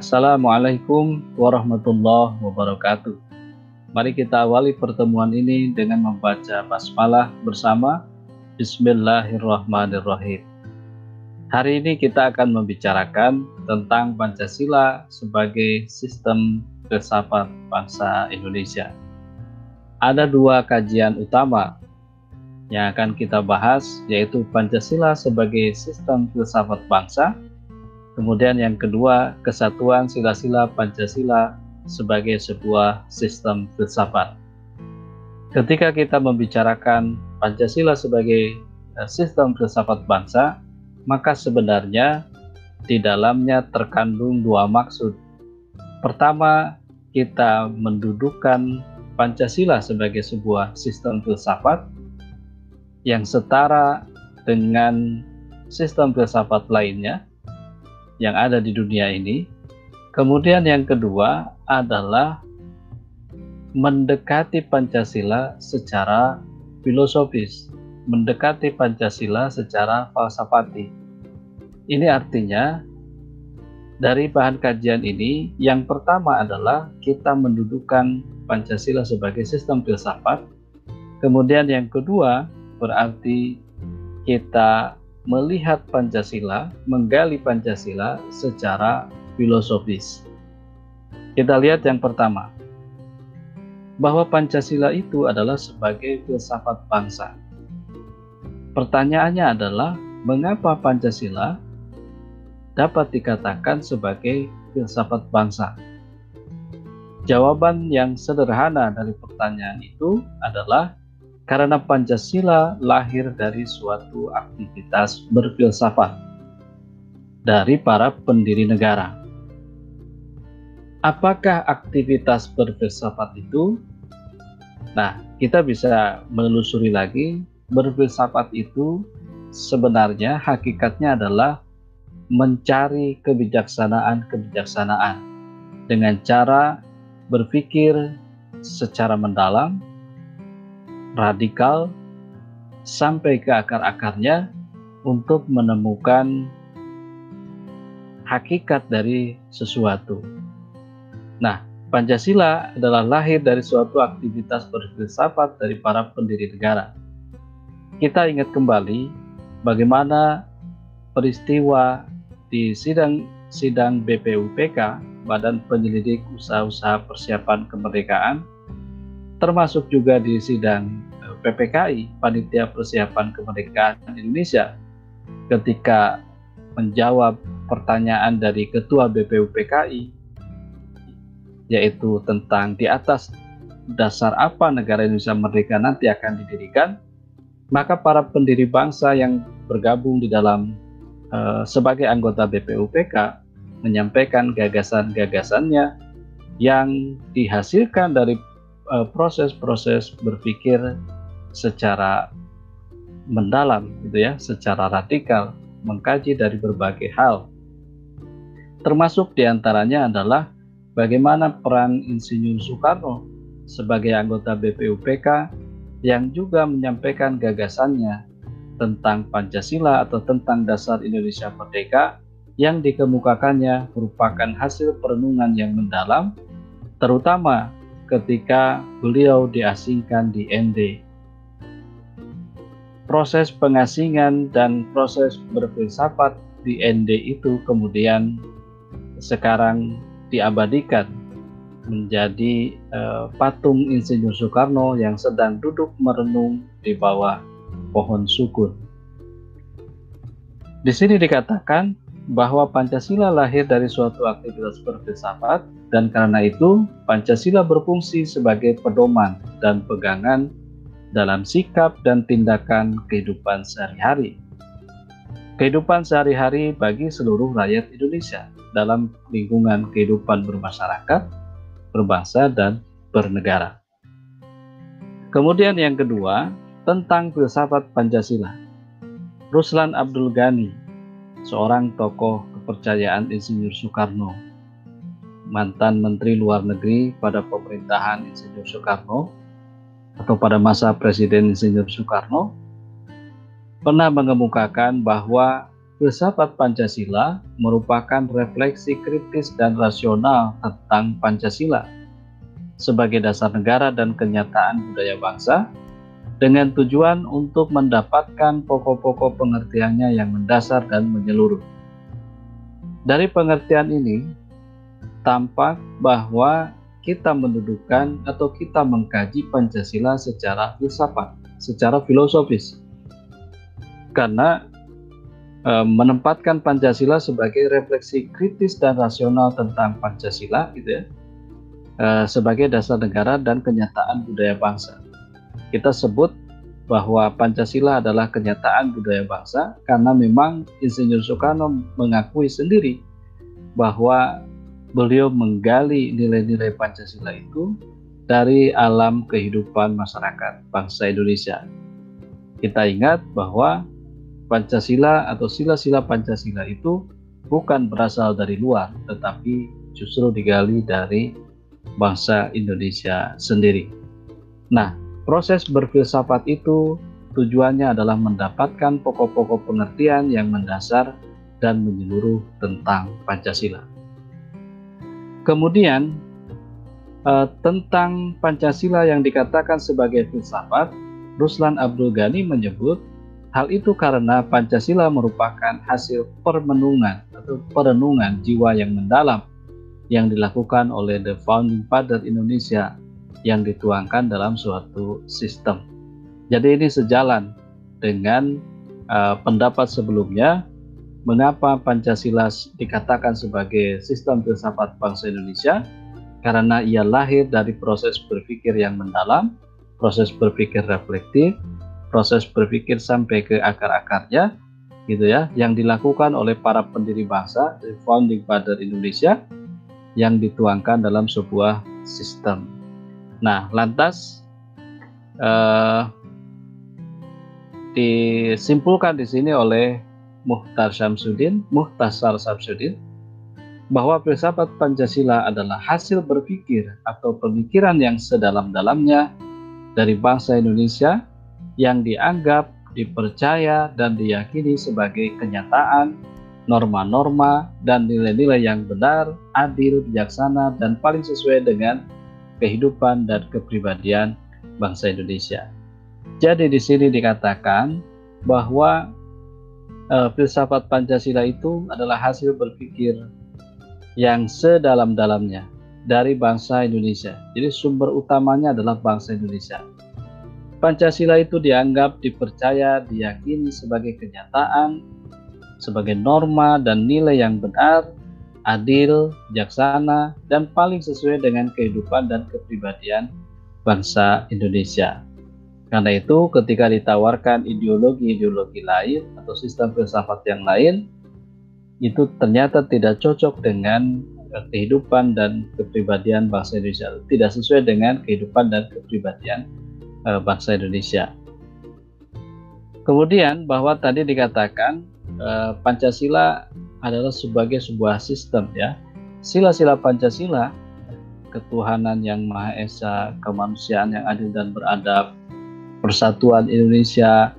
Assalamualaikum warahmatullahi wabarakatuh. Mari kita awali pertemuan ini dengan membaca basmalah bersama. Bismillahirrahmanirrahim. Hari ini kita akan membicarakan tentang Pancasila sebagai sistem filsafat bangsa Indonesia. Ada dua kajian utama yang akan kita bahas, yaitu Pancasila sebagai sistem filsafat bangsa. Kemudian yang kedua, kesatuan sila-sila Pancasila sebagai sebuah sistem filsafat. Ketika kita membicarakan Pancasila sebagai sistem filsafat bangsa, maka sebenarnya di dalamnya terkandung dua maksud. Pertama, kita mendudukan Pancasila sebagai sebuah sistem filsafat yang setara dengan sistem filsafat lainnya yang ada di dunia ini. Kemudian yang kedua adalah mendekati Pancasila secara filosofis, mendekati Pancasila secara falsafati. Ini artinya dari bahan kajian ini, yang pertama adalah kita mendudukan Pancasila sebagai sistem filsafat. Kemudian yang kedua berarti kita melihat Pancasila, menggali Pancasila secara filosofis. Kita lihat yang pertama, bahwa Pancasila itu adalah sebagai filsafat bangsa. Pertanyaannya adalah, mengapa Pancasila dapat dikatakan sebagai filsafat bangsa? Jawaban yang sederhana dari pertanyaan itu adalah karena Pancasila lahir dari suatu aktivitas berfilsafat dari para pendiri negara. Apakah aktivitas berfilsafat itu? Nah, kita bisa menelusuri lagi. Berfilsafat itu sebenarnya hakikatnya adalah mencari kebijaksanaan-kebijaksanaan dengan cara berpikir secara mendalam, radikal, sampai ke akar-akarnya untuk menemukan hakikat dari sesuatu. Nah, Pancasila adalah lahir dari suatu aktivitas berfilsafat dari para pendiri negara. Kita ingat kembali bagaimana peristiwa di sidang BPUPK, Badan Penyelidik Usaha-Usaha Persiapan Kemerdekaan, termasuk juga di sidang PPKI, Panitia Persiapan Kemerdekaan Indonesia, ketika menjawab pertanyaan dari Ketua BPUPKI, yaitu tentang di atas dasar apa negara Indonesia merdeka nanti akan didirikan, maka para pendiri bangsa yang bergabung di dalam sebagai anggota BPUPK menyampaikan gagasan-gagasannya yang dihasilkan dari proses-proses berpikir secara mendalam, gitu ya, secara radikal, mengkaji dari berbagai hal. Termasuk diantaranya adalah bagaimana peran Insinyur Soekarno sebagai anggota BPUPK yang juga menyampaikan gagasannya tentang Pancasila atau tentang dasar Indonesia merdeka yang dikemukakannya merupakan hasil perenungan yang mendalam, terutama ketika beliau diasingkan di ND. Proses pengasingan dan proses berfilsafat di ND itu kemudian sekarang diabadikan menjadi patung Insinyur Soekarno yang sedang duduk merenung di bawah pohon sukun. Di sini dikatakan bahwa Pancasila lahir dari suatu aktivitas berfilsafat, dan karena itu Pancasila berfungsi sebagai pedoman dan pegangan dalam sikap dan tindakan kehidupan sehari-hari. Kehidupan sehari-hari bagi seluruh rakyat Indonesia dalam lingkungan kehidupan bermasyarakat, berbangsa, dan bernegara. Kemudian yang kedua, tentang filsafat Pancasila. Ruslan Abdul Ghani, seorang tokoh kepercayaan Insinyur Soekarno, mantan Menteri Luar Negeri pada pemerintahan Insinyur Soekarno atau pada masa Presiden Insinyur Soekarno, pernah mengemukakan bahwa filsafat Pancasila merupakan refleksi kritis dan rasional tentang Pancasila sebagai dasar negara dan kenyataan budaya bangsa, dengan tujuan untuk mendapatkan pokok-pokok pengertiannya yang mendasar dan menyeluruh. Dari pengertian ini, tampak bahwa kita mendudukan atau kita mengkaji Pancasila secara filsafat, secara filosofis. Karena menempatkan Pancasila sebagai refleksi kritis dan rasional tentang Pancasila, gitu ya, sebagai dasar negara dan kenyataan budaya bangsa. Kita sebut bahwa Pancasila adalah kenyataan budaya bangsa karena memang Insinyur Soekarno mengakui sendiri bahwa beliau menggali nilai-nilai Pancasila itu dari alam kehidupan masyarakat bangsa Indonesia. Kita ingat bahwa Pancasila atau sila-sila Pancasila itu bukan berasal dari luar, tetapi justru digali dari bangsa Indonesia sendiri. Nah, proses berfilsafat itu tujuannya adalah mendapatkan pokok-pokok pengertian yang mendasar dan menyeluruh tentang Pancasila. Kemudian, tentang Pancasila yang dikatakan sebagai filsafat, Ruslan Abdul Ghani menyebut hal itu karena Pancasila merupakan hasil perenungan atau perenungan jiwa yang mendalam yang dilakukan oleh the founding father Indonesia yang dituangkan dalam suatu sistem. Jadi ini sejalan dengan pendapat sebelumnya, mengapa Pancasila dikatakan sebagai sistem filsafat bangsa Indonesia, karena ia lahir dari proses berpikir yang mendalam, proses berpikir reflektif, proses berpikir sampai ke akar-akarnya, gitu ya, yang dilakukan oleh para pendiri bangsa, the founding father Indonesia, yang dituangkan dalam sebuah sistem. Nah, lantas disimpulkan di sini oleh Muhtasar Samsudin bahwa filsafat Pancasila adalah hasil berpikir atau pemikiran yang sedalam-dalamnya dari bangsa Indonesia yang dianggap, dipercaya, dan diyakini sebagai kenyataan, norma-norma, dan nilai-nilai yang benar, adil, bijaksana, dan paling sesuai dengan kehidupan dan kepribadian bangsa Indonesia. Jadi di sini dikatakan bahwa filsafat Pancasila itu adalah hasil berpikir yang sedalam-dalamnya dari bangsa Indonesia. Jadi sumber utamanya adalah bangsa Indonesia. Pancasila itu dianggap, dipercaya, diyakini sebagai kenyataan, sebagai norma dan nilai yang benar, adil, bijaksana, dan paling sesuai dengan kehidupan dan kepribadian bangsa Indonesia. Karena itu, ketika ditawarkan ideologi-ideologi lain atau sistem filsafat yang lain, itu ternyata tidak cocok dengan kehidupan dan kepribadian bangsa Indonesia, tidak sesuai dengan kehidupan dan kepribadian bangsa Indonesia. Kemudian bahwa tadi dikatakan Pancasila adalah sebagai sebuah sistem, ya. Sila-sila Pancasila, ketuhanan yang Maha Esa, kemanusiaan yang adil dan beradab, persatuan Indonesia,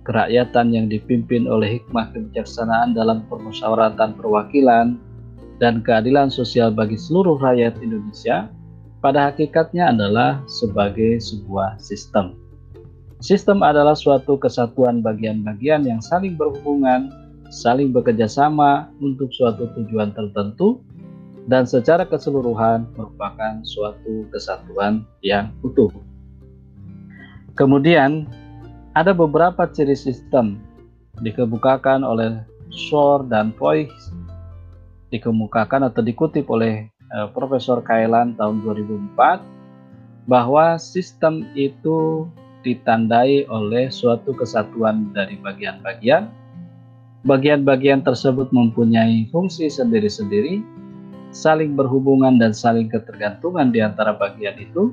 kerakyatan yang dipimpin oleh hikmah kebijaksanaan dalam permusyawaratan perwakilan, dan keadilan sosial bagi seluruh rakyat Indonesia, pada hakikatnya adalah sebagai sebuah sistem. Sistem adalah suatu kesatuan bagian-bagian yang saling berhubungan, saling bekerja sama untuk suatu tujuan tertentu, dan secara keseluruhan merupakan suatu kesatuan yang utuh. Kemudian, ada beberapa ciri sistem dikemukakan oleh Shore dan Foy, dikemukakan atau dikutip oleh Profesor Kailan tahun 2004, bahwa sistem itu ditandai oleh suatu kesatuan dari bagian-bagian. Bagian-bagian tersebut mempunyai fungsi sendiri-sendiri, saling berhubungan dan saling ketergantungan di antara bagian itu.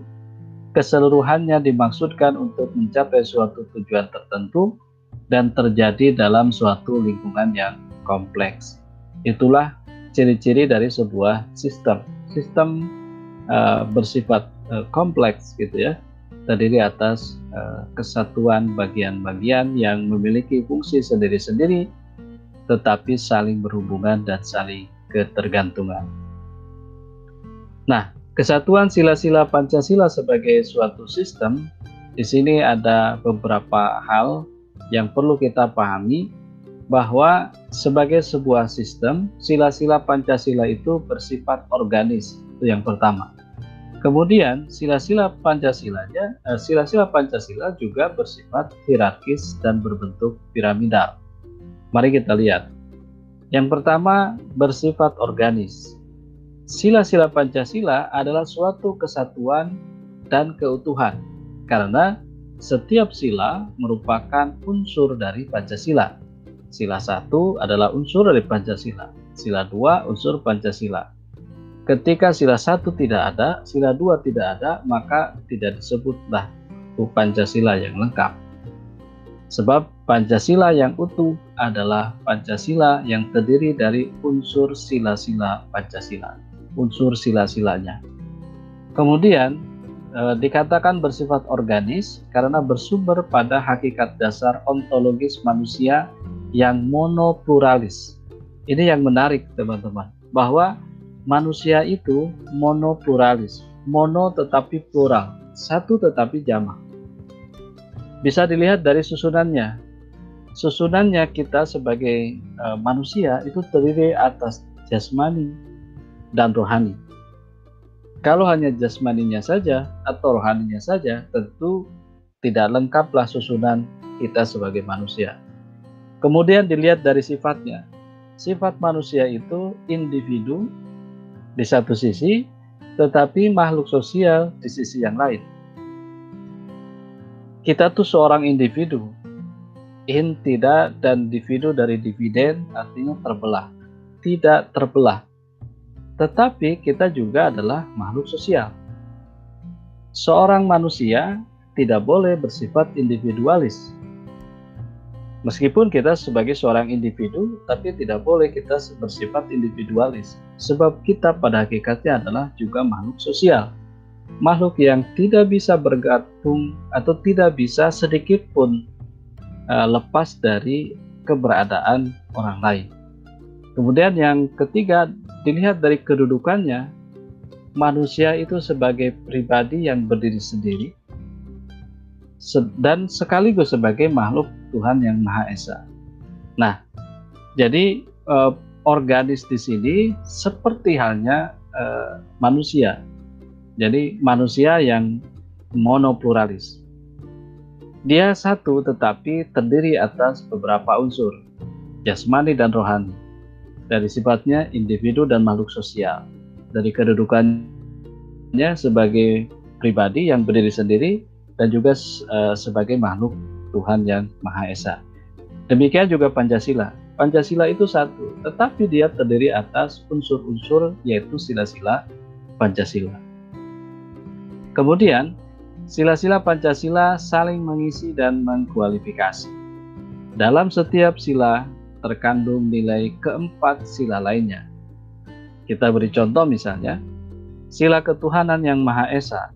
Keseluruhannya dimaksudkan untuk mencapai suatu tujuan tertentu dan terjadi dalam suatu lingkungan yang kompleks. Itulah ciri-ciri dari sebuah sistem. Sistem bersifat kompleks, gitu ya, terdiri atas kesatuan bagian-bagian yang memiliki fungsi sendiri-sendiri, tetapi saling berhubungan dan saling ketergantungan. Nah, kesatuan sila-sila Pancasila sebagai suatu sistem, di sini ada beberapa hal yang perlu kita pahami, bahwa sebagai sebuah sistem, sila-sila Pancasila itu bersifat organis, itu yang pertama. Kemudian sila-sila Pancasila juga bersifat hierarkis dan berbentuk piramidal. Mari kita lihat. Yang pertama, bersifat organis. Sila-sila Pancasila adalah suatu kesatuan dan keutuhan, karena setiap sila merupakan unsur dari Pancasila. Sila 1 adalah unsur dari Pancasila, sila 2 unsur Pancasila. Ketika sila 1 tidak ada, sila 2 tidak ada, maka tidak disebutlah Pancasila yang lengkap. Sebab Pancasila yang utuh adalah Pancasila yang terdiri dari unsur sila-sila Pancasila, unsur sila-silanya. Kemudian dikatakan bersifat organis karena bersumber pada hakikat dasar ontologis manusia yang monopluralis. Ini yang menarik teman-teman, bahwa manusia itu monopluralis, mono tetapi plural, satu tetapi jamak. Bisa dilihat dari susunannya. Susunannya kita sebagai manusia itu terdiri atas jasmani dan rohani. Kalau hanya jasmaninya saja atau rohaninya saja, tentu tidak lengkaplah susunan kita sebagai manusia. Kemudian dilihat dari sifatnya. Sifat manusia itu individu di satu sisi, tetapi makhluk sosial di sisi yang lain. Kita tuh seorang individu, in tidak, dan dividu dari dividen artinya terbelah, tidak terbelah. Tetapi kita juga adalah makhluk sosial. Seorang manusia tidak boleh bersifat individualis. Meskipun kita sebagai seorang individu, tapi tidak boleh kita bersifat individualis. Sebab kita pada hakikatnya adalah juga makhluk sosial. Makhluk yang tidak bisa bergantung atau tidak bisa sedikit pun lepas dari keberadaan orang lain. Kemudian yang ketiga, dilihat dari kedudukannya, manusia itu sebagai pribadi yang berdiri sendiri dan sekaligus sebagai makhluk Tuhan yang Maha Esa. Nah, jadi organis di sini seperti halnya manusia. Jadi manusia yang monopluralis. Dia satu tetapi terdiri atas beberapa unsur, jasmani dan rohani. Dari sifatnya individu dan makhluk sosial. Dari kedudukannya sebagai pribadi yang berdiri sendiri dan juga sebagai makhluk Tuhan yang Maha Esa. Demikian juga Pancasila. Pancasila itu satu, tetapi dia terdiri atas unsur-unsur yaitu sila-sila Pancasila. Kemudian, sila-sila Pancasila saling mengisi dan mengkualifikasi. Dalam setiap sila terkandung nilai keempat sila lainnya. Kita beri contoh misalnya, sila ketuhanan yang Maha Esa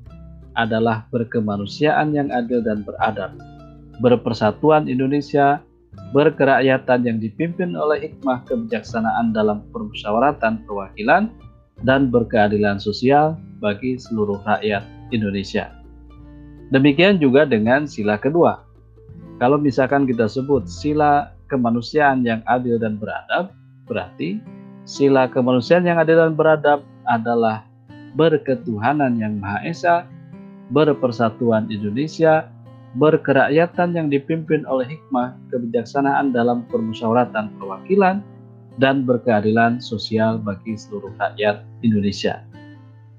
adalah berkemanusiaan yang adil dan beradab, berpersatuan Indonesia, berkerakyatan yang dipimpin oleh hikmah kebijaksanaan dalam permusyawaratan perwakilan, dan berkeadilan sosial bagi seluruh rakyat Indonesia. Demikian juga dengan sila kedua. Kalau misalkan kita sebut sila kemanusiaan yang adil dan beradab, berarti sila kemanusiaan yang adil dan beradab adalah berketuhanan yang Maha Esa, berpersatuan Indonesia, berkerakyatan yang dipimpin oleh hikmah kebijaksanaan dalam permusyawaratan perwakilan, dan berkeadilan sosial bagi seluruh rakyat Indonesia.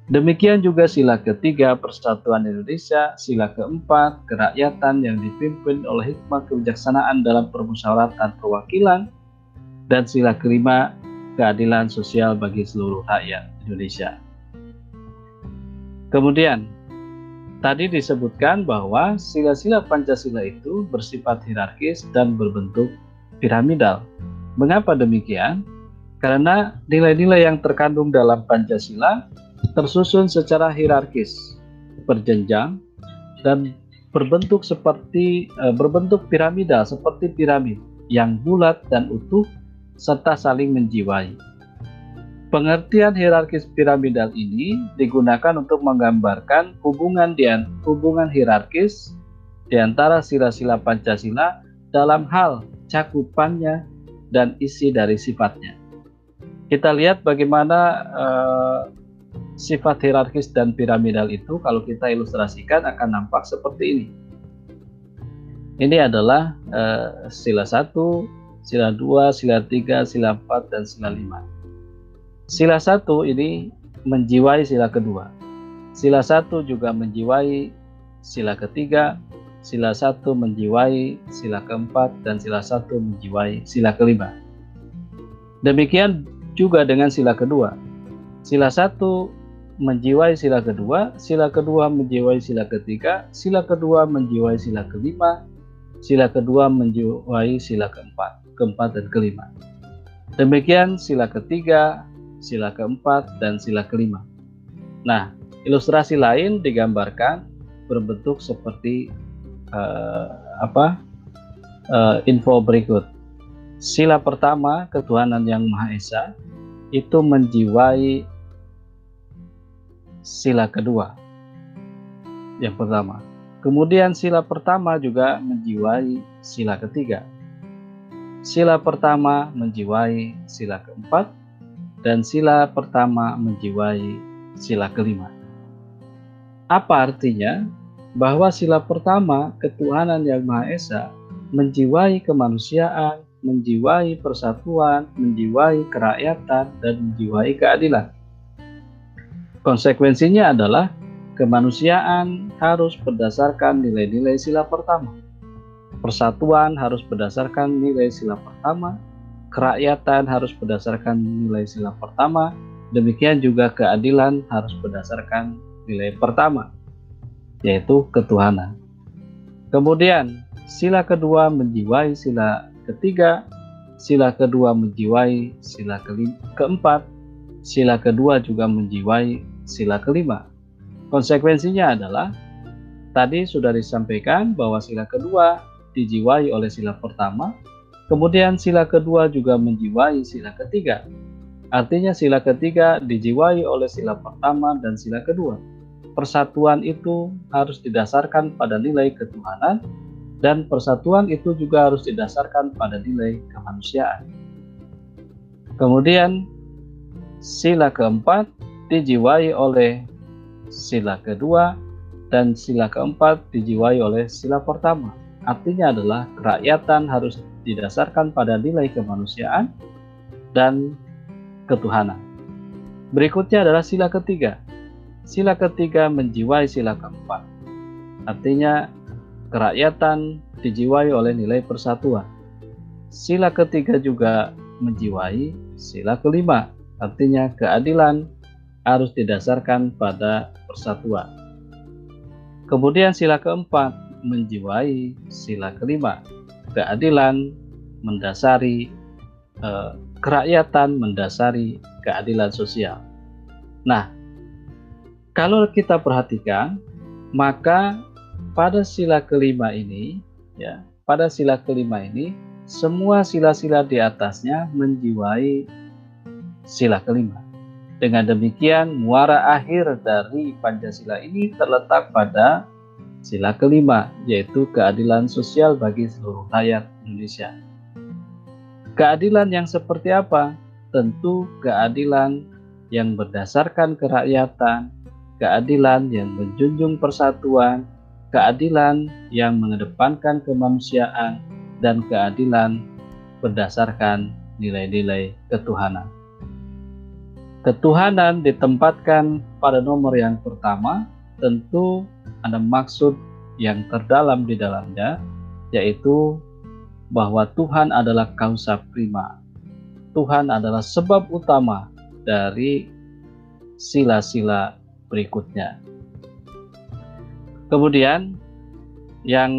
Demikian juga sila ketiga, persatuan Indonesia, sila keempat, kerakyatan yang dipimpin oleh hikmah kebijaksanaan dalam permusyawaratan perwakilan, dan sila kelima, keadilan sosial bagi seluruh rakyat Indonesia. Kemudian, tadi disebutkan bahwa sila-sila Pancasila itu bersifat hierarkis dan berbentuk piramidal. Mengapa demikian? Karena nilai-nilai yang terkandung dalam Pancasila tersusun secara hierarkis, berjenjang, dan berbentuk piramidal seperti piramid yang bulat dan utuh serta saling menjiwai. Pengertian hierarkis piramidal ini digunakan untuk menggambarkan hubungan hierarkis di antara sila-sila Pancasila dalam hal cakupannya dan isi dari sifatnya. Kita lihat bagaimana sifat hierarkis dan piramidal itu kalau kita ilustrasikan akan nampak seperti ini. Ini adalah sila 1, sila 2, sila 3, sila 4, dan sila 5. Sila 1 ini menjiwai sila kedua. Sila 1 juga menjiwai sila ketiga, sila 1 menjiwai sila keempat, dan sila 1 menjiwai sila kelima. Demikian juga dengan sila kedua. Sila 1 menjiwai sila kedua menjiwai sila ketiga, sila kedua menjiwai sila kelima, sila kedua menjiwai sila keempat dan kelima. Demikian sila ketiga, sila keempat, dan sila kelima. Nah, ilustrasi lain digambarkan berbentuk seperti info berikut. Sila pertama, ketuhanan yang Maha Esa, itu menjiwai sila kedua, yang pertama. Kemudian sila pertama juga menjiwai sila ketiga. Sila pertama menjiwai sila keempat, dan sila pertama menjiwai sila kelima. Apa artinya? Bahwa sila pertama, ketuhanan yang Maha Esa, menjiwai kemanusiaan, menjiwai persatuan, menjiwai kerakyatan, dan menjiwai keadilan. Konsekuensinya adalah kemanusiaan harus berdasarkan nilai-nilai sila pertama. Persatuan harus berdasarkan nilai sila pertama. Kerakyatan harus berdasarkan nilai sila pertama, demikian juga keadilan harus berdasarkan nilai pertama, yaitu ketuhanan. Kemudian sila kedua menjiwai sila ketiga, sila kedua menjiwai sila keempat, sila kedua juga menjiwai sila kelima. Konsekuensinya adalah tadi sudah disampaikan bahwa sila kedua dijiwai oleh sila pertama, kemudian sila kedua juga menjiwai sila ketiga. Artinya sila ketiga dijiwai oleh sila pertama dan sila kedua. Persatuan itu harus didasarkan pada nilai ketuhanan, dan persatuan itu juga harus didasarkan pada nilai kemanusiaan. Kemudian sila keempat dijiwai oleh sila kedua, dan sila keempat dijiwai oleh sila pertama. Artinya adalah kerakyatan harus didasarkan pada nilai kemanusiaan dan ketuhanan. Berikutnya adalah sila ketiga. Sila ketiga menjiwai sila keempat. Artinya kerakyatan dijiwai oleh nilai persatuan. Sila ketiga juga menjiwai sila kelima. Artinya keadilan harus didasarkan pada persatuan. Kemudian sila keempat menjiwai sila kelima. Keadilan mendasari kerakyatan, mendasari keadilan sosial. Nah, kalau kita perhatikan, maka pada sila kelima ini, semua sila-sila di atasnya menjiwai sila kelima. Dengan demikian, muara akhir dari Pancasila ini terletak pada sila kelima, yaitu keadilan sosial bagi seluruh rakyat Indonesia. Keadilan yang seperti apa? Tentu keadilan yang berdasarkan kerakyatan, keadilan yang menjunjung persatuan, keadilan yang mengedepankan kemanusiaan, dan keadilan berdasarkan nilai-nilai ketuhanan. Ketuhanan ditempatkan pada nomor yang pertama, tentu ada maksud yang terdalam di dalamnya, yaitu bahwa Tuhan adalah kausa prima. Tuhan adalah sebab utama dari sila-sila berikutnya. Kemudian yang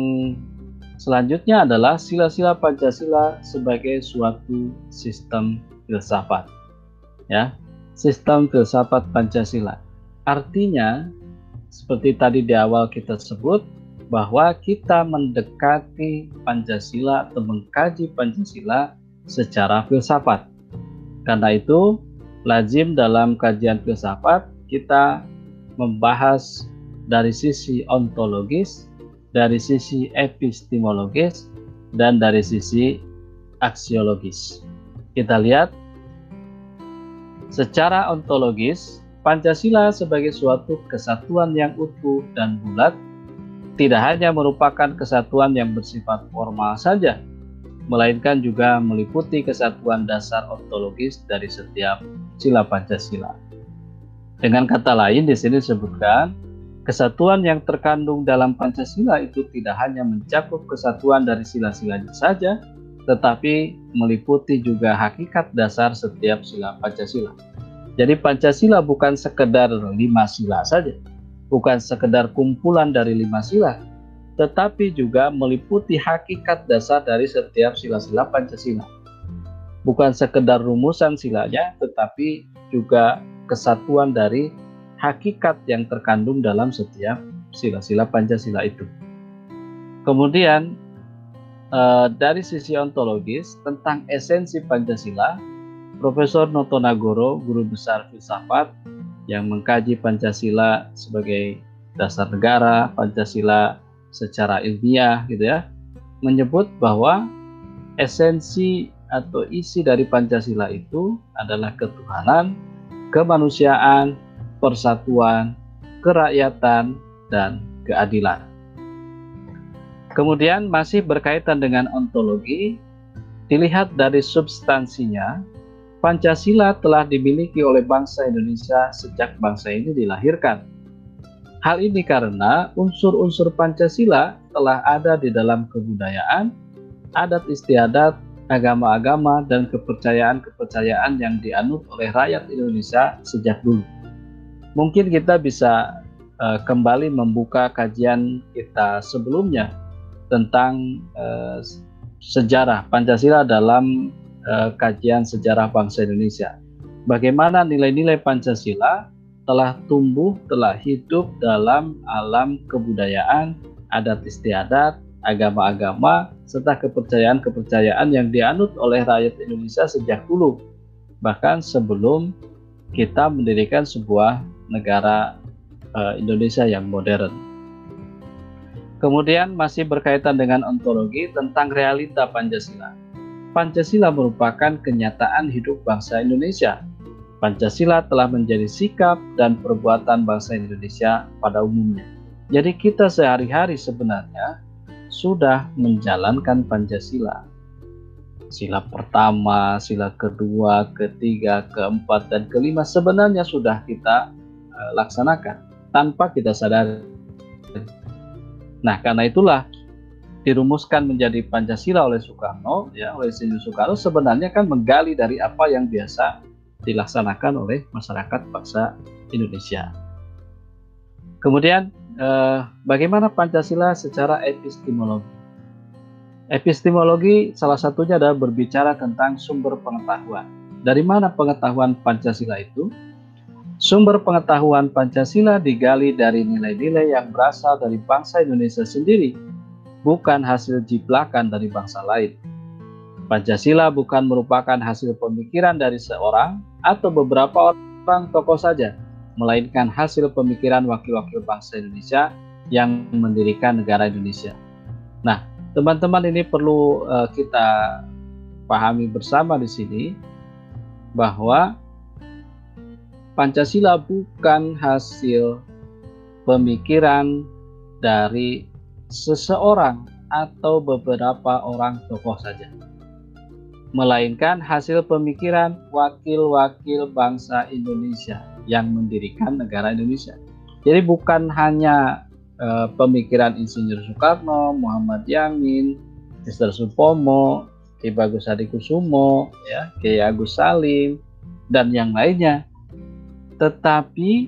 selanjutnya adalah sila-sila Pancasila sebagai suatu sistem filsafat. Ya, sistem filsafat Pancasila. Artinya seperti tadi di awal kita sebut, bahwa kita mendekati Pancasila atau mengkaji Pancasila secara filsafat. Karena itu, lazim dalam kajian filsafat kita membahas dari sisi ontologis, dari sisi epistemologis, dan dari sisi aksiologis. Kita lihat secara ontologis, Pancasila sebagai suatu kesatuan yang utuh dan bulat tidak hanya merupakan kesatuan yang bersifat formal saja, melainkan juga meliputi kesatuan dasar ontologis dari setiap sila Pancasila. Dengan kata lain, di sini disebutkan kesatuan yang terkandung dalam Pancasila itu tidak hanya mencakup kesatuan dari sila-silanya saja, tetapi meliputi juga hakikat dasar setiap sila Pancasila. Jadi Pancasila bukan sekedar 5 sila saja, bukan sekedar kumpulan dari 5 sila, tetapi juga meliputi hakikat dasar dari setiap sila-sila Pancasila. Bukan sekedar rumusan silanya, tetapi juga kesatuan dari hakikat yang terkandung dalam setiap sila-sila Pancasila itu. Kemudian dari sisi ontologis tentang esensi Pancasila, Profesor Noto Nagoro, guru besar filsafat yang mengkaji Pancasila sebagai dasar negara, Pancasila secara ilmiah gitu ya, menyebut bahwa esensi atau isi dari Pancasila itu adalah ketuhanan, kemanusiaan, persatuan, kerakyatan, dan keadilan. Kemudian masih berkaitan dengan ontologi, dilihat dari substansinya, Pancasila telah dimiliki oleh bangsa Indonesia sejak bangsa ini dilahirkan. Hal ini karena unsur-unsur Pancasila telah ada di dalam kebudayaan, adat istiadat, agama-agama, dan kepercayaan-kepercayaan yang dianut oleh rakyat Indonesia sejak dulu. Mungkin kita bisa kembali membuka kajian kita sebelumnya tentang sejarah Pancasila dalam kajian sejarah bangsa Indonesia. Bagaimana nilai-nilai Pancasila telah tumbuh, telah hidup dalam alam kebudayaan, adat istiadat, agama-agama, serta kepercayaan-kepercayaan yang dianut oleh rakyat Indonesia sejak dulu, bahkan sebelum kita mendirikan sebuah negara Indonesia yang modern. Kemudian masih berkaitan dengan ontologi tentang realita Pancasila. Pancasila merupakan kenyataan hidup bangsa Indonesia. Pancasila telah menjadi sikap dan perbuatan bangsa Indonesia pada umumnya. Jadi kita sehari-hari sebenarnya sudah menjalankan Pancasila. Sila pertama, sila kedua, ketiga, keempat, dan kelima sebenarnya sudah kita laksanakan tanpa kita sadari. Nah, karena itulah dirumuskan menjadi Pancasila oleh Soekarno, ya, oleh Insinyur Soekarno, sebenarnya kan menggali dari apa yang biasa dilaksanakan oleh masyarakat bangsa Indonesia. Kemudian bagaimana Pancasila secara epistemologi? Epistemologi salah satunya adalah berbicara tentang sumber pengetahuan. Dari mana pengetahuan Pancasila itu? Sumber pengetahuan Pancasila digali dari nilai-nilai yang berasal dari bangsa Indonesia sendiri, bukan hasil jiplakan dari bangsa lain. Pancasila bukan merupakan hasil pemikiran dari seorang atau beberapa orang tokoh saja, melainkan hasil pemikiran wakil-wakil bangsa Indonesia yang mendirikan negara Indonesia. Nah, teman-teman, ini perlu kita pahami bersama di sini bahwa Pancasila bukan hasil pemikiran dari seseorang atau beberapa orang tokoh saja, melainkan hasil pemikiran wakil-wakil bangsa Indonesia yang mendirikan negara Indonesia. Jadi bukan hanya pemikiran Insinyur Soekarno, Muhammad Yamin, Mr. Supomo, Ki Bagus Hadikusumo, ya, Ki Agus Salim, dan yang lainnya. Tetapi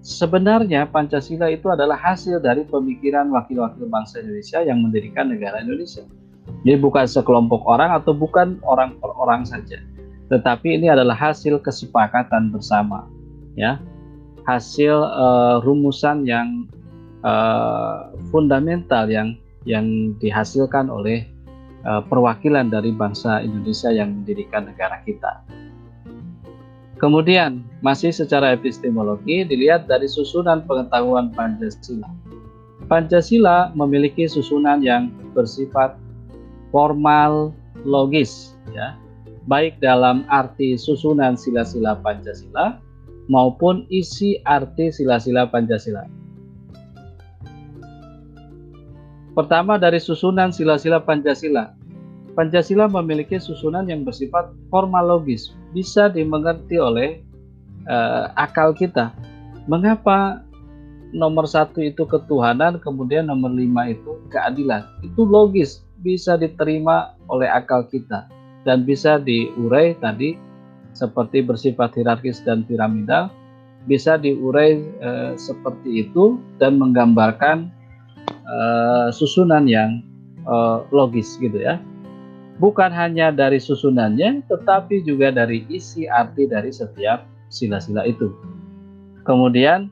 sebenarnya Pancasila itu adalah hasil dari pemikiran wakil-wakil bangsa Indonesia yang mendirikan negara Indonesia. Jadi bukan sekelompok orang atau bukan orang per orang saja, tetapi ini adalah hasil kesepakatan bersama, ya, hasil rumusan yang fundamental yang dihasilkan oleh perwakilan dari bangsa Indonesia yang mendirikan negara kita. Kemudian masih secara epistemologi dilihat dari susunan pengetahuan Pancasila. Pancasila memiliki susunan yang bersifat formal logis, ya, baik dalam arti susunan sila-sila Pancasila maupun isi arti sila-sila Pancasila. Pertama, dari susunan sila-sila Pancasila. Pancasila memiliki susunan yang bersifat formal logis, bisa dimengerti oleh akal kita. Mengapa nomor 1 itu ketuhanan, kemudian nomor 5 itu keadilan? Itu logis, bisa diterima oleh akal kita dan bisa diurai tadi seperti bersifat hierarkis dan piramidal, bisa diurai seperti itu dan menggambarkan susunan yang logis gitu ya. Bukan hanya dari susunannya, tetapi juga dari isi arti dari setiap sila-sila itu. Kemudian,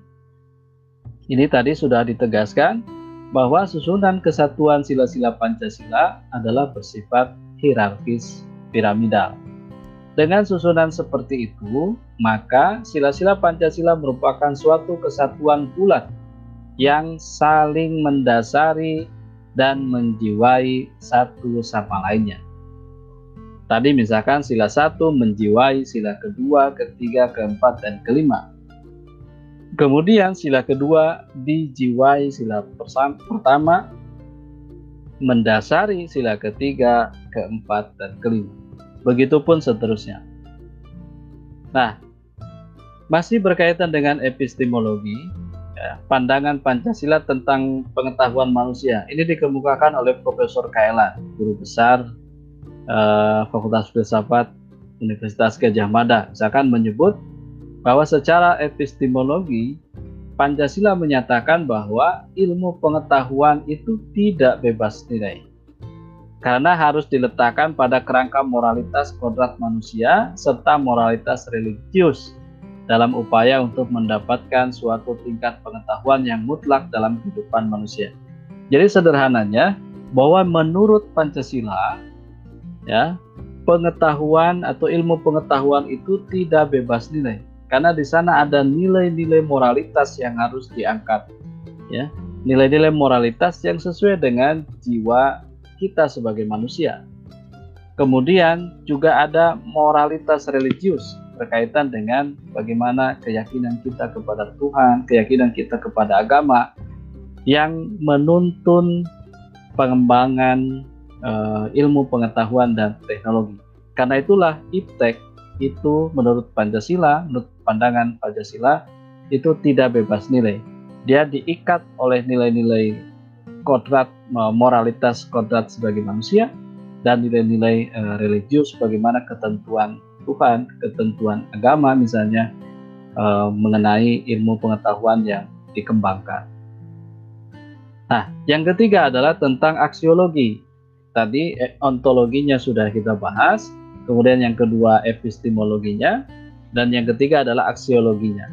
ini tadi sudah ditegaskan bahwa susunan kesatuan sila-sila Pancasila adalah bersifat hierarkis piramidal. Dengan susunan seperti itu, maka sila-sila Pancasila merupakan suatu kesatuan bulat yang saling mendasari dan menjiwai satu sama lainnya. Tadi misalkan sila 1 menjiwai sila kedua, ketiga, keempat, dan kelima. Kemudian sila kedua dijiwai sila pertama, mendasari sila ketiga, keempat, dan kelima. Begitupun seterusnya. Nah, masih berkaitan dengan epistemologi, ya, pandangan Pancasila tentang pengetahuan manusia. Ini dikemukakan oleh Profesor Kaelan, guru besar Fakultas Filsafat Universitas Gadjah Mada, misalkan menyebut bahwa secara epistemologi Pancasila menyatakan bahwa ilmu pengetahuan itu tidak bebas nilai karena harus diletakkan pada kerangka moralitas kodrat manusia serta moralitas religius dalam upaya untuk mendapatkan suatu tingkat pengetahuan yang mutlak dalam kehidupan manusia. Jadi sederhananya bahwa menurut Pancasila, ya, pengetahuan atau ilmu pengetahuan itu tidak bebas nilai karena di sana ada nilai-nilai moralitas yang harus diangkat, ya, nilai-nilai moralitas yang sesuai dengan jiwa kita sebagai manusia. Kemudian juga ada moralitas religius berkaitan dengan bagaimana keyakinan kita kepada Tuhan, keyakinan kita kepada agama yang menuntun pengembangan ilmu pengetahuan dan teknologi. Karena itulah iptek itu menurut Pancasila, menurut pandangan Pancasila itu tidak bebas nilai. Dia diikat oleh nilai-nilai kodrat, moralitas kodrat sebagai manusia dan nilai-nilai religius bagaimana ketentuan Tuhan, ketentuan agama misalnya mengenai ilmu pengetahuan yang dikembangkan. Nah, yang ketiga adalah tentang aksiologi. Tadi ontologinya sudah kita bahas, kemudian yang kedua epistemologinya, dan yang ketiga adalah aksiologinya.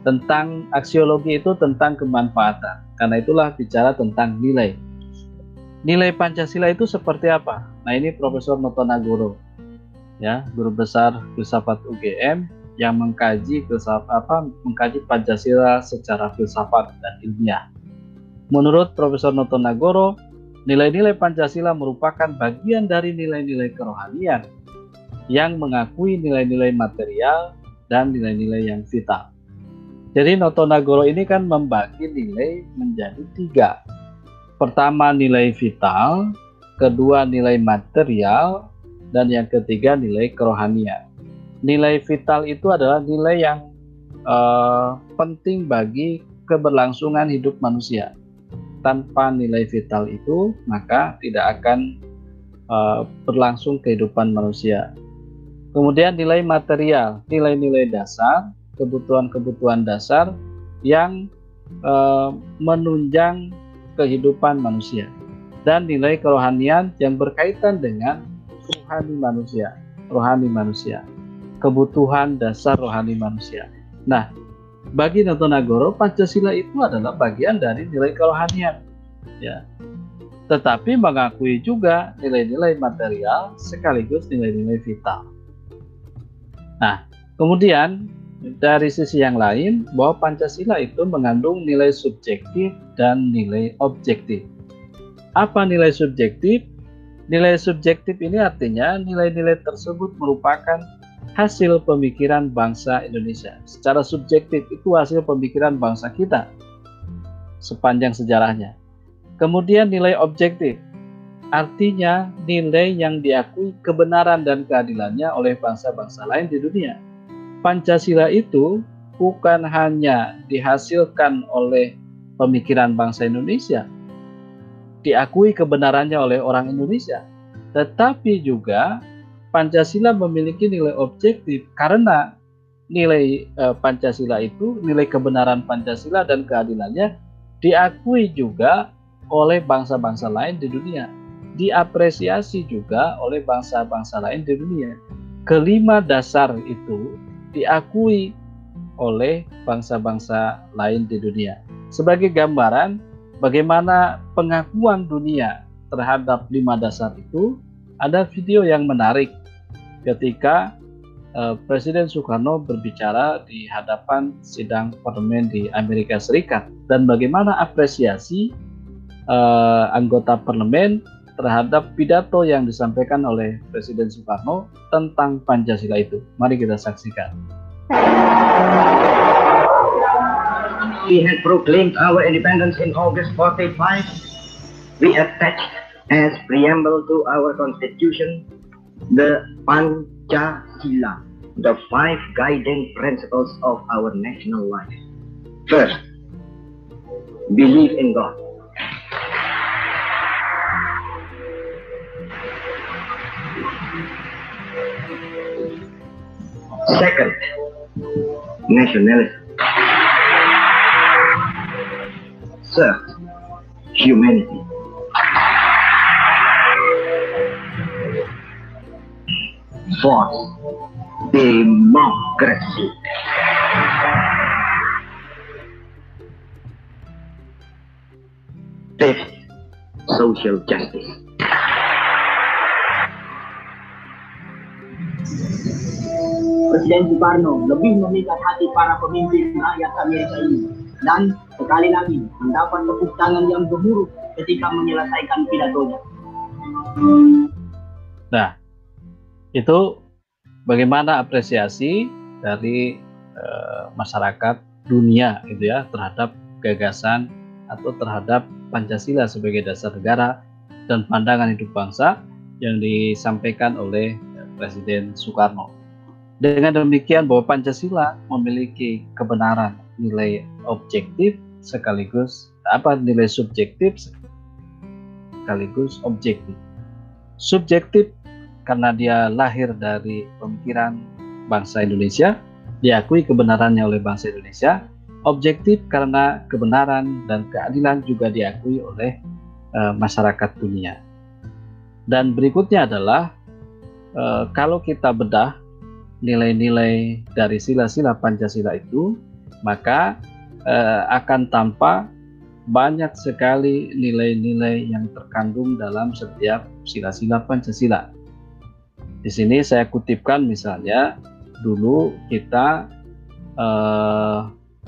Tentang aksiologi itu tentang kemanfaatan, karena itulah bicara tentang nilai. Nilai Pancasila itu seperti apa? Nah, ini Profesor Noto Nagoro, ya, guru besar filsafat UGM yang mengkaji Pancasila secara filsafat dan ilmiah. Menurut Profesor Noto Nagoro, nilai-nilai Pancasila merupakan bagian dari nilai-nilai kerohanian yang mengakui nilai-nilai material dan nilai-nilai yang vital. Jadi Noto Nagoro ini kan membagi nilai menjadi 3. Pertama nilai vital, kedua nilai material, dan yang ketiga nilai kerohanian. Nilai vital itu adalah nilai yang penting bagi keberlangsungan hidup manusia. Tanpa nilai vital itu, maka tidak akan berlangsung kehidupan manusia. Kemudian nilai material, nilai-nilai dasar, kebutuhan-kebutuhan dasar yang menunjang kehidupan manusia. Dan nilai kerohanian yang berkaitan dengan rohani manusia, kebutuhan dasar rohani manusia. Nah, bagi Noto Nagoro, Pancasila itu adalah bagian dari nilai kerohanian, ya. tetapi mengakui juga nilai-nilai material sekaligus nilai-nilai vital. Nah, kemudian dari sisi yang lain, bahwa Pancasila itu mengandung nilai subjektif dan nilai objektif. Apa nilai subjektif? Nilai subjektif ini artinya nilai-nilai tersebut merupakan hasil pemikiran bangsa Indonesia. Secara subjektif itu hasil pemikiran bangsa kita sepanjang sejarahnya. Kemudian nilai objektif, artinya nilai yang diakui kebenaran dan keadilannya oleh bangsa-bangsa lain di dunia. Pancasila itu bukan hanya dihasilkan oleh pemikiran bangsa Indonesia, diakui kebenarannya oleh orang Indonesia, tetapi juga Pancasila memiliki nilai objektif karena nilai Pancasila itu, nilai kebenaran Pancasila dan keadilannya diakui juga oleh bangsa-bangsa lain di dunia, diapresiasi juga oleh bangsa-bangsa lain di dunia. Kelima dasar itu diakui oleh bangsa-bangsa lain di dunia. Sebagai gambaran bagaimana pengakuan dunia terhadap 5 dasar itu, ada video yang menarik ketika Presiden Soekarno berbicara di hadapan sidang parlemen di Amerika Serikat, dan bagaimana apresiasi anggota parlemen terhadap pidato yang disampaikan oleh Presiden Soekarno tentang Pancasila itu. Mari kita saksikan. We had proclaimed our independence in August 45. We attached as preamble to our constitution the Pancasila, the 5 guiding principles of our national life. First, believe in God. Second, nationalism. Third, humanity. Fourth, democracy. Fifth, social justice. Presiden Soekarno lebih memikat hati para pemimpin rakyat Amerika ini, dan sekali lagi mendapat tepuk tangan yang gemuruh ketika menyelesaikan pidatonya. Nah, itu bagaimana apresiasi dari masyarakat dunia gitu ya terhadap gagasan atau terhadap Pancasila sebagai dasar negara dan pandangan hidup bangsa yang disampaikan oleh Presiden Soekarno. Dengan demikian bahwa Pancasila memiliki kebenaran, nilai objektif sekaligus nilai subjektif sekaligus objektif. Subjektif karena dia lahir dari pemikiran bangsa Indonesia, diakui kebenarannya oleh bangsa Indonesia. Objektif karena kebenaran dan keadilan juga diakui oleh masyarakat dunia. Dan berikutnya adalah kalau kita bedah nilai-nilai dari sila-sila Pancasila itu, maka akan tampak banyak sekali nilai-nilai yang terkandung dalam setiap sila-sila Pancasila. Di sini saya kutipkan misalnya, dulu kita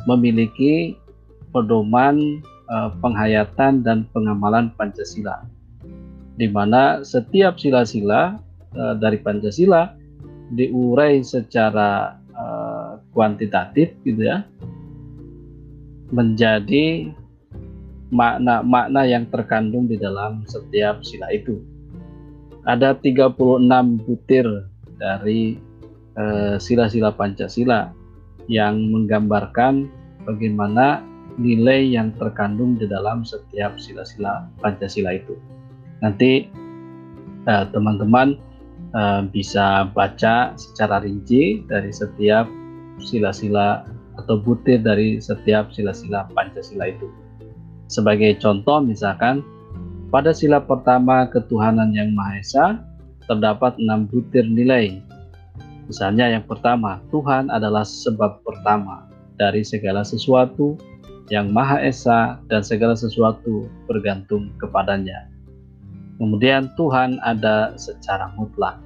memiliki pedoman penghayatan dan pengamalan Pancasila, di mana setiap sila-sila dari Pancasila diurai secara kuantitatif gitu ya, menjadi makna-makna yang terkandung di dalam setiap sila itu. Ada 36 butir dari sila-sila Pancasila yang menggambarkan bagaimana nilai yang terkandung di dalam setiap sila-sila Pancasila itu. Nanti teman-teman bisa baca secara rinci dari setiap sila-sila atau butir dari setiap sila-sila Pancasila itu. Sebagai contoh misalkan, pada sila pertama ketuhanan yang Maha Esa terdapat 6 butir nilai. Misalnya yang pertama, Tuhan adalah sebab pertama dari segala sesuatu, yang Maha Esa dan segala sesuatu bergantung kepadanya. Kemudian Tuhan ada secara mutlak.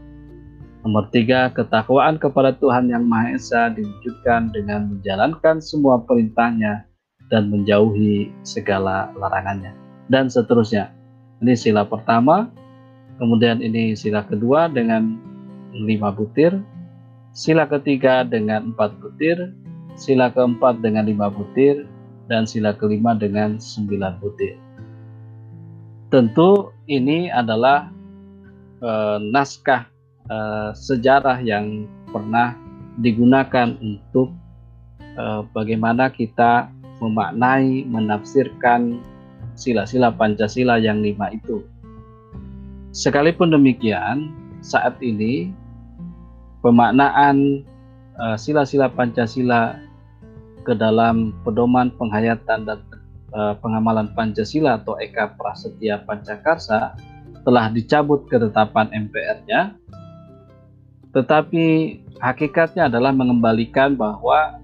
Nomor 3, ketakwaan kepada Tuhan Yang Maha Esa diwujudkan dengan menjalankan semua perintahnya dan menjauhi segala larangannya. Dan seterusnya. Ini sila pertama, kemudian ini sila kedua dengan 5 butir, sila ketiga dengan 4 butir, sila keempat dengan 5 butir, dan sila kelima dengan 9 butir. Tentu ini adalah naskah sejarah yang pernah digunakan untuk bagaimana kita memaknai, menafsirkan sila-sila Pancasila yang 5 itu. Sekalipun demikian, saat ini pemaknaan sila-sila Pancasila ke dalam pedoman penghayatan dan pengamalan Pancasila atau Eka Prasetya Pancakarsa telah dicabut ketetapan MPR-nya, tetapi hakikatnya adalah mengembalikan bahwa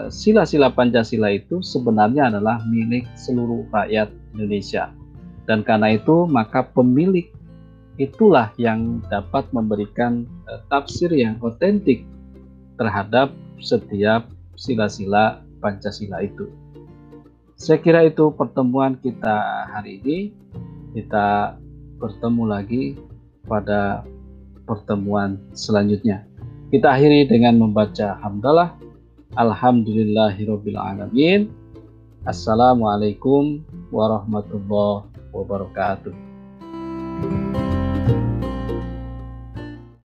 sila-sila Pancasila itu sebenarnya adalah milik seluruh rakyat Indonesia, dan karena itu maka pemilik itulah yang dapat memberikan tafsir yang otentik terhadap setiap sila-sila Pancasila itu. Saya kira itu pertemuan kita hari ini. Kita bertemu lagi pada pertemuan selanjutnya. Kita akhiri dengan membaca hamdalah. Alhamdulillahirabbil alamin. Assalamualaikum warahmatullahi wabarakatuh.